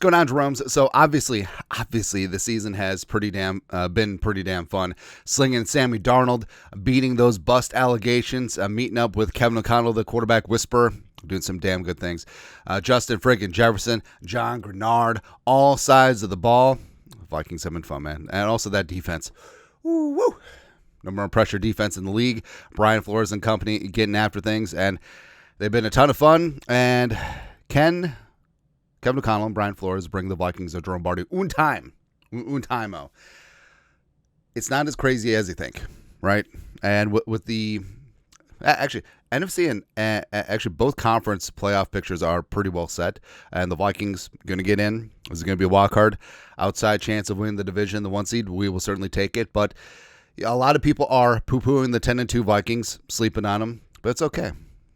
going on, Jerome's? So obviously, the season has been pretty damn fun. Slinging Sammy Darnold, beating those bust allegations, meeting up with Kevin O'Connell, the quarterback whisperer, doing some damn good things. Justin friggin' Jefferson, John Grenard, all sides of the ball. Vikings have been fun, man. And also that defense. Woo. Number one pressure defense in the league. Brian Flores and company getting after things, and they've been a ton of fun. And Kevin O'Connell and Brian Flores bring the Vikings a Jerome Bardi un timeo. It's not as crazy as you think, right? And with the actually NFC and actually both conference playoff pictures are pretty well set, and the Vikings going to get in. This is going to be a wild card, outside chance of winning the division, the 1 seed. We will certainly take it, but a lot of people are poo-pooing the 10-2 Vikings, sleeping on them, but it's okay.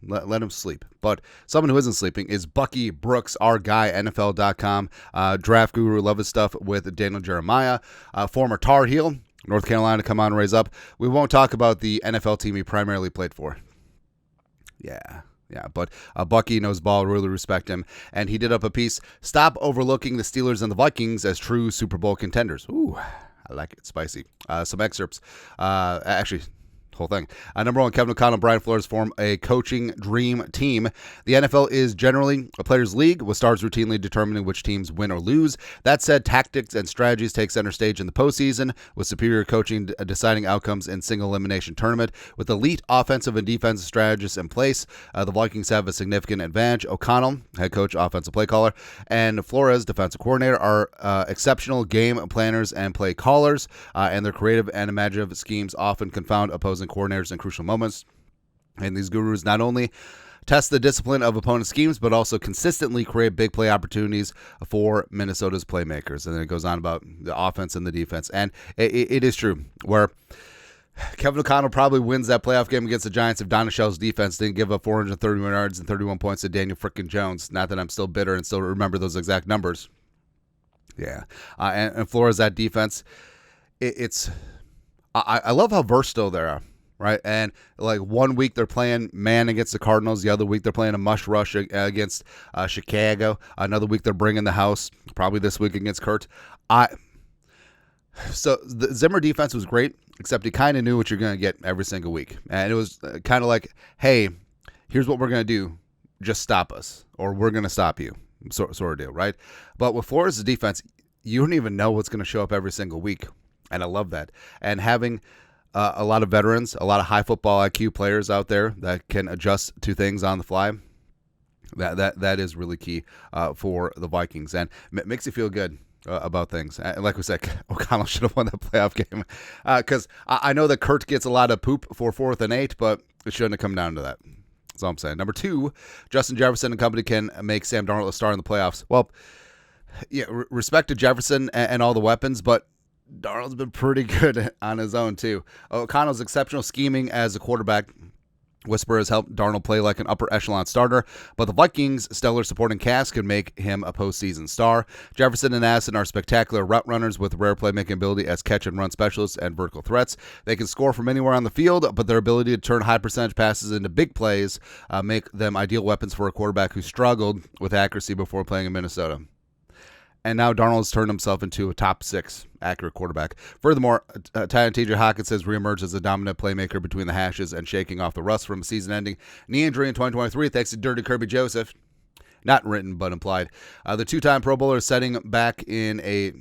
Let him sleep. But someone who isn't sleeping is Bucky Brooks, our guy, NFL.com, draft guru, love his stuff with Daniel Jeremiah, former Tar Heel, North Carolina, come on, raise up. We won't talk about the NFL team he primarily played for. Yeah, but Bucky knows ball, really respect him, and he did up a piece, Stop Overlooking the Steelers and the Vikings as True Super Bowl Contenders. Ooh, I like it, spicy. Some excerpts, actually, whole thing. Number one, Kevin O'Connell and Brian Flores form a coaching dream team. The NFL is generally a players' league, with stars routinely determining which teams win or lose. That said, tactics and strategies take center stage in the postseason, with superior coaching deciding outcomes in single elimination tournament. With elite offensive and defensive strategists in place, the Vikings have a significant advantage. O'Connell, head coach, offensive play caller, and Flores, defensive coordinator, are exceptional game planners and play callers, and their creative and imaginative schemes often confound opposing coordinators in crucial moments. And these gurus not only test the discipline of opponent schemes, but also consistently create big play opportunities for Minnesota's playmakers. And then it goes on about the offense and the defense. And it is true, where Kevin O'Connell probably wins that playoff game against the Giants if Donna Shell's defense didn't give up 431 yards and 31 points to Daniel frickin' Jones. Not that I'm still bitter and still remember those exact numbers. Yeah. And Flores, that defense, I love how versatile they are. Right, and like 1 week they're playing man against the Cardinals, the other week they're playing a mush rush against Chicago. Another week they're bringing the house. Probably this week against Kurt. So the Zimmer defense was great, except he kind of knew what you're going to get every single week, and it was kind of like, hey, here's what we're going to do: just stop us, or we're going to stop you, sort of deal, right? But with Flores' defense, you don't even know what's going to show up every single week, and I love that. And having a lot of veterans, a lot of high football IQ players out there that can adjust to things on the fly. That is really key for the Vikings, and makes you feel good about things. Like we said, O'Connell should have won that playoff game, because I know that Kurt gets a lot of poop for 4th and 8, but it shouldn't have come down to that. That's all I'm saying. Number 2, Justin Jefferson and company can make Sam Darnold a star in the playoffs. Well, yeah, respect to Jefferson and all the weapons, but Darnold's been pretty good on his own, too. O'Connell's exceptional scheming as a quarterback whisperer has helped Darnold play like an upper echelon starter, but the Vikings' stellar supporting cast could make him a postseason star. Jefferson and Addison are spectacular route runners with rare playmaking ability as catch and run specialists and vertical threats. They can score from anywhere on the field, but their ability to turn high percentage passes into big plays make them ideal weapons for a quarterback who struggled with accuracy before playing in Minnesota. And now Darnold has turned himself into a top 6 accurate quarterback. Furthermore, tight end TJ Hawkins has reemerged as a dominant playmaker between the hashes and shaking off the rust from a season-ending knee injury in 2023 thanks to Dirty Kirby Joseph. Not written, but implied. The 2-time Pro Bowler is settling back in as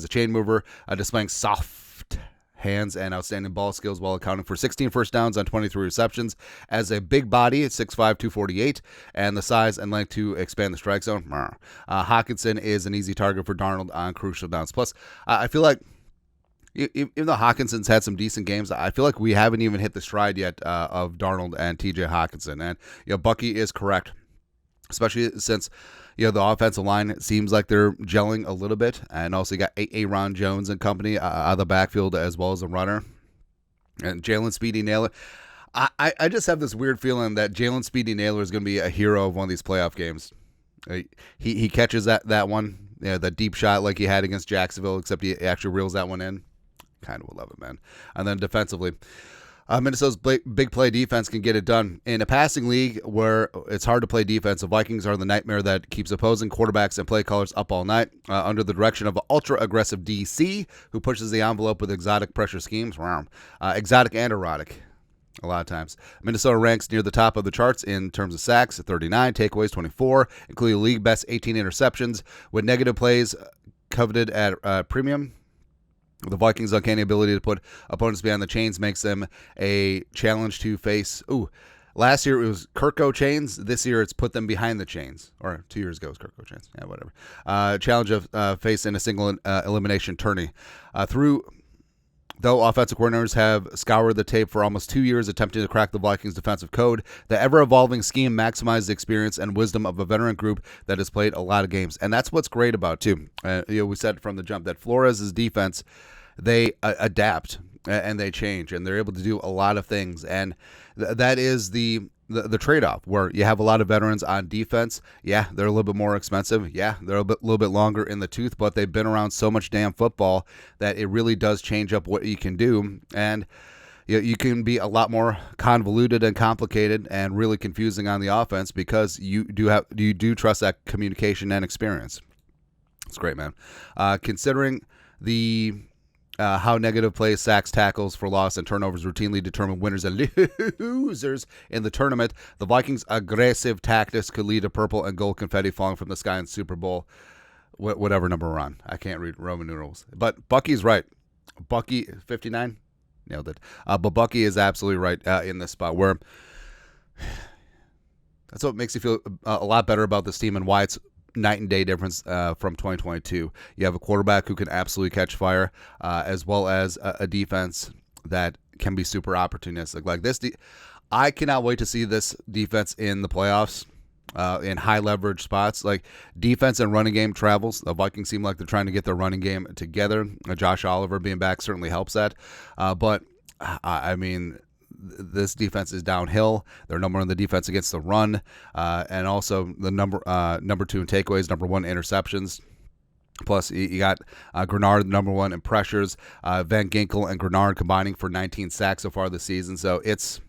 a chain mover, displaying soft hands and outstanding ball skills while accounting for 16 first downs on 23 receptions. As a big body at 6'5", 248, and the size and length to expand the strike zone, Hawkinson is an easy target for Darnold on crucial downs. Plus, I feel like even though Hawkinson's had some decent games, I feel like we haven't even hit the stride yet of Darnold and TJ Hawkinson. And Bucky is correct, especially since the offensive line seems like they're gelling a little bit, and also you got Aaron Jones and company out of the backfield as well as a runner, and Jalen Speedy Naylor. I just have this weird feeling that Jalen Speedy Naylor is going to be a hero of one of these playoff games. He catches that one, that deep shot like he had against Jacksonville, except he actually reels that one in. Kind of will love it, man. And then defensively, Minnesota's big play defense can get it done. In a passing league where it's hard to play defense, the Vikings are the nightmare that keeps opposing quarterbacks and play callers up all night under the direction of an ultra-aggressive DC who pushes the envelope with exotic pressure schemes. Exotic and erotic. A lot of times. Minnesota ranks near the top of the charts in terms of sacks at 39, takeaways 24, including league best 18 interceptions, with negative plays coveted at premium. The Vikings' uncanny ability to put opponents behind the chains makes them a challenge to face. Last year it was Kirko chains. This year it's put them behind the chains. Or 2 years ago it was Kirko chains. Yeah, whatever. Challenge of facing a single elimination tourney. Though offensive coordinators have scoured the tape for almost 2 years attempting to crack the Vikings' defensive code, the ever-evolving scheme maximizes the experience and wisdom of a veteran group that has played a lot of games. And that's what's great about, too. We said from the jump that Flores' defense, they adapt and they change, and they're able to do a lot of things. And that is the trade-off, where you have a lot of veterans on defense. Yeah, they're a little bit more expensive. Yeah, they're a little bit longer in the tooth, but they've been around so much damn football that it really does change up what you can do. And you can be a lot more convoluted and complicated and really confusing on the offense because you do trust that communication and experience. It's great, man. Considering how negative plays, sacks, tackles for loss, and turnovers routinely determine winners and losers in the tournament, the Vikings' aggressive tactics could lead to purple and gold confetti falling from the sky in Super Bowl, whatever number we're on. I can't read Roman numerals. But Bucky's right. Bucky, 59? Nailed it. But Bucky is absolutely right in this spot where that's what makes you feel a lot better about this team and why it's night and day difference from 2022. You have a quarterback who can absolutely catch fire, as well as a defense that can be super opportunistic. Like this, I cannot wait to see this defense in the playoffs, in high leverage spots. Like defense and running game travels. The Vikings seem like they're trying to get their running game together. Josh Oliver being back certainly helps that. But I mean, this defense is downhill. They're number one in the defense against the run, and also the number 2 in takeaways, number 1 interceptions. Plus, you got Grenard number 1 in pressures. Van Ginkel and Grenard combining for 19 sacks so far this season. So it's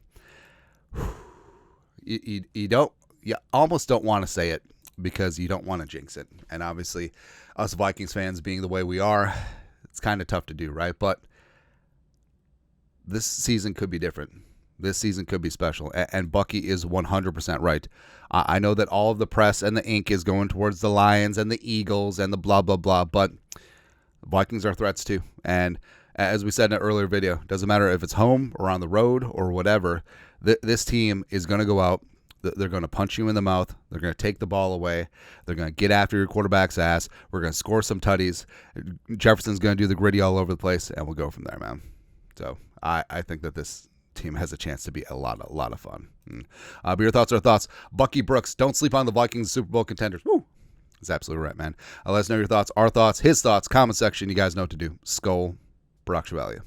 you almost don't want to say it because you don't want to jinx it. And obviously, us Vikings fans being the way we are, it's kind of tough to do, right? But this season could be different. This season could be special. And Bucky is 100% right. I know that all of the press and the ink is going towards the Lions and the Eagles and the blah, blah, blah. But Vikings are threats too. And as we said in an earlier video, doesn't matter if it's home or on the road or whatever, this team is going to go out. They're going to punch you in the mouth. They're going to take the ball away. They're going to get after your quarterback's ass. We're going to score some tutties. Jefferson's going to do the gritty all over the place, and we'll go from there, man. So I think that this team has a chance to be a lot of fun. But your thoughts are thoughts. Bucky Brooks, don't sleep on the Vikings Super Bowl contenders. Woo! That's absolutely right, man. Let us know your thoughts, our thoughts, his thoughts, comment section. You guys know what to do. Skull, production value.